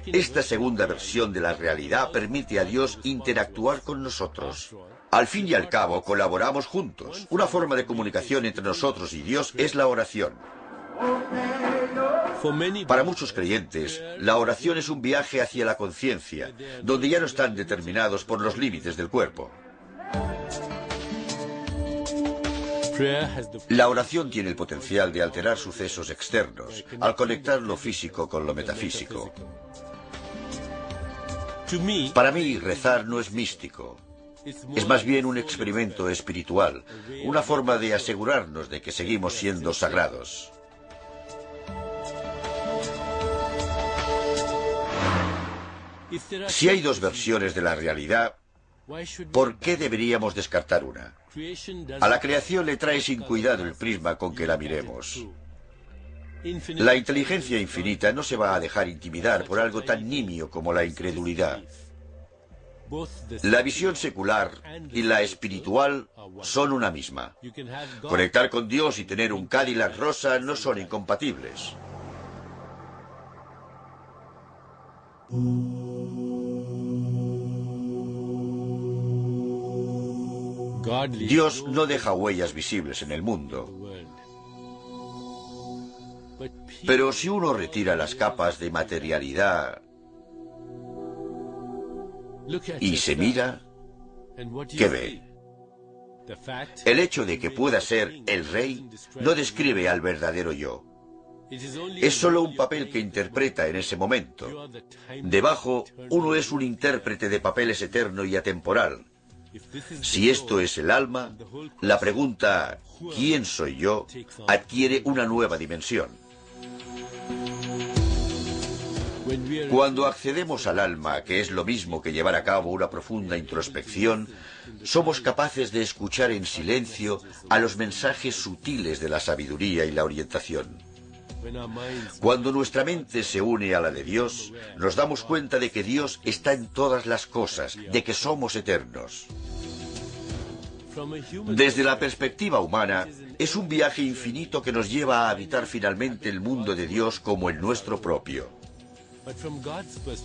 Esta segunda versión de la realidad permite a Dios interactuar con nosotros. Al fin y al cabo, colaboramos juntos. Una forma de comunicación entre nosotros y Dios es la oración. Para muchos creyentes, la oración es un viaje hacia la conciencia, donde ya no están determinados por los límites del cuerpo. La oración tiene el potencial de alterar sucesos externos, al conectar lo físico con lo metafísico. Para mí, rezar no es místico. Es más bien un experimento espiritual, una forma de asegurarnos de que seguimos siendo sagrados. Si hay dos versiones de la realidad, ¿por qué deberíamos descartar una? A la creación le trae sin cuidado el prisma con que la miremos. La inteligencia infinita no se va a dejar intimidar por algo tan nimio como la incredulidad. La visión secular y la espiritual son una misma. Conectar con Dios y tener un Cadillac rosa no son incompatibles. Dios no deja huellas visibles en el mundo. Pero si uno retira las capas de materialidad y se mira, ¿qué ve? El hecho de que pueda ser el rey no describe al verdadero yo. Es solo un papel que interpreta en ese momento. Debajo, uno es un intérprete de papeles eterno y atemporal. Si esto es el alma, la pregunta ¿quién soy yo? Adquiere una nueva dimensión. Cuando accedemos al alma, que es lo mismo que llevar a cabo una profunda introspección, somos capaces de escuchar en silencio a los mensajes sutiles de la sabiduría y la orientación. Cuando nuestra mente se une a la de Dios, nos damos cuenta de que Dios está en todas las cosas, de que somos eternos. Desde la perspectiva humana, es un viaje infinito que nos lleva a habitar finalmente el mundo de Dios como el nuestro propio.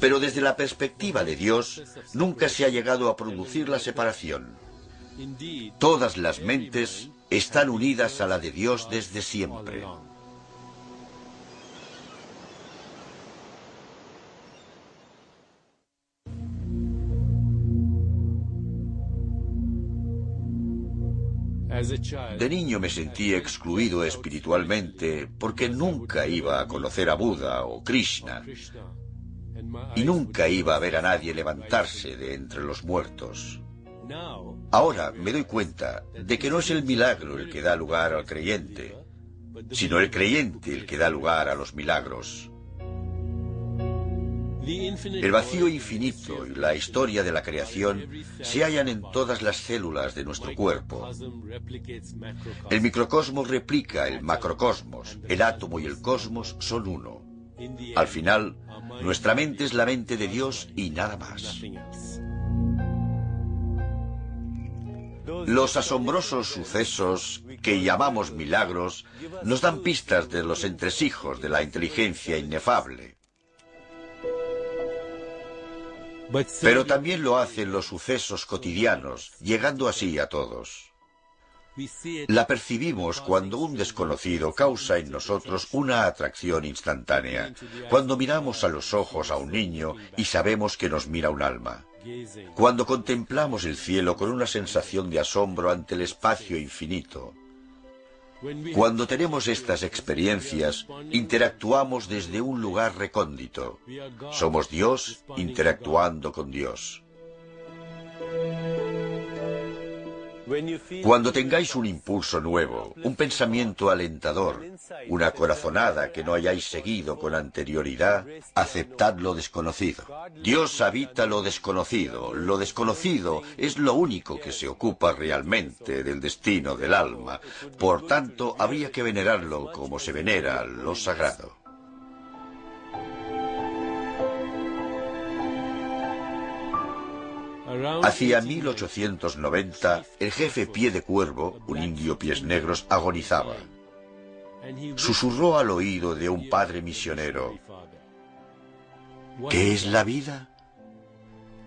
Pero desde la perspectiva de Dios, nunca se ha llegado a producir la separación. Todas las mentes están unidas a la de Dios desde siempre. De niño me sentí excluido espiritualmente porque nunca iba a conocer a Buda o Krishna y nunca iba a ver a nadie levantarse de entre los muertos. Ahora me doy cuenta de que no es el milagro el que da lugar al creyente, sino el creyente el que da lugar a los milagros. El vacío infinito y la historia de la creación se hallan en todas las células de nuestro cuerpo. El microcosmos replica el macrocosmos, el átomo y el cosmos son uno. Al final, nuestra mente es la mente de Dios y nada más. Los asombrosos sucesos que llamamos milagros nos dan pistas de los entresijos de la inteligencia inefable. Pero también lo hacen los sucesos cotidianos, llegando así a todos. La percibimos cuando un desconocido causa en nosotros una atracción instantánea, cuando miramos a los ojos a un niño y sabemos que nos mira un alma, cuando contemplamos el cielo con una sensación de asombro ante el espacio infinito. Cuando tenemos estas experiencias, interactuamos desde un lugar recóndito. Somos Dios interactuando con Dios. Cuando tengáis un impulso nuevo, un pensamiento alentador, una corazonada que no hayáis seguido con anterioridad, aceptad lo desconocido. Dios habita lo desconocido. Lo desconocido es lo único que se ocupa realmente del destino del alma. Por tanto, habría que venerarlo como se venera lo sagrado. Hacia 1890, el jefe Pie de Cuervo, un indio pies negros, agonizaba. Susurró al oído de un padre misionero: ¿qué es la vida?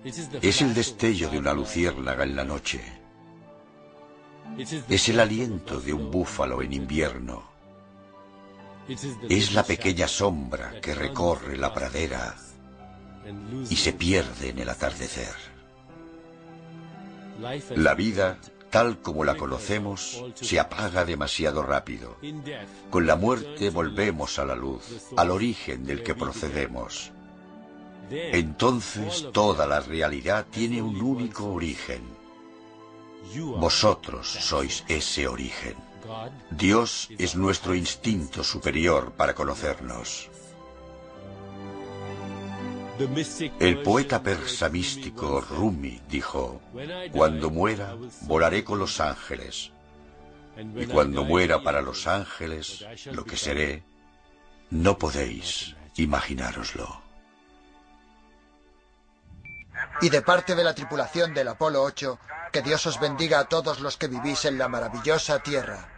Es el destello de una luciérnaga en la noche. Es el aliento de un búfalo en invierno. Es la pequeña sombra que recorre la pradera y se pierde en el atardecer. La vida, tal como la conocemos, se apaga demasiado rápido. Con la muerte volvemos a la luz, al origen del que procedemos. Entonces toda la realidad tiene un único origen. Vosotros sois ese origen. Dios es nuestro instinto superior para conocernos. El poeta persa místico Rumi dijo: cuando muera, volaré con los ángeles. Y cuando muera para los ángeles, lo que seré, no podéis imaginároslo. Y de parte de la tripulación del Apolo 8, que Dios os bendiga a todos los que vivís en la maravillosa tierra.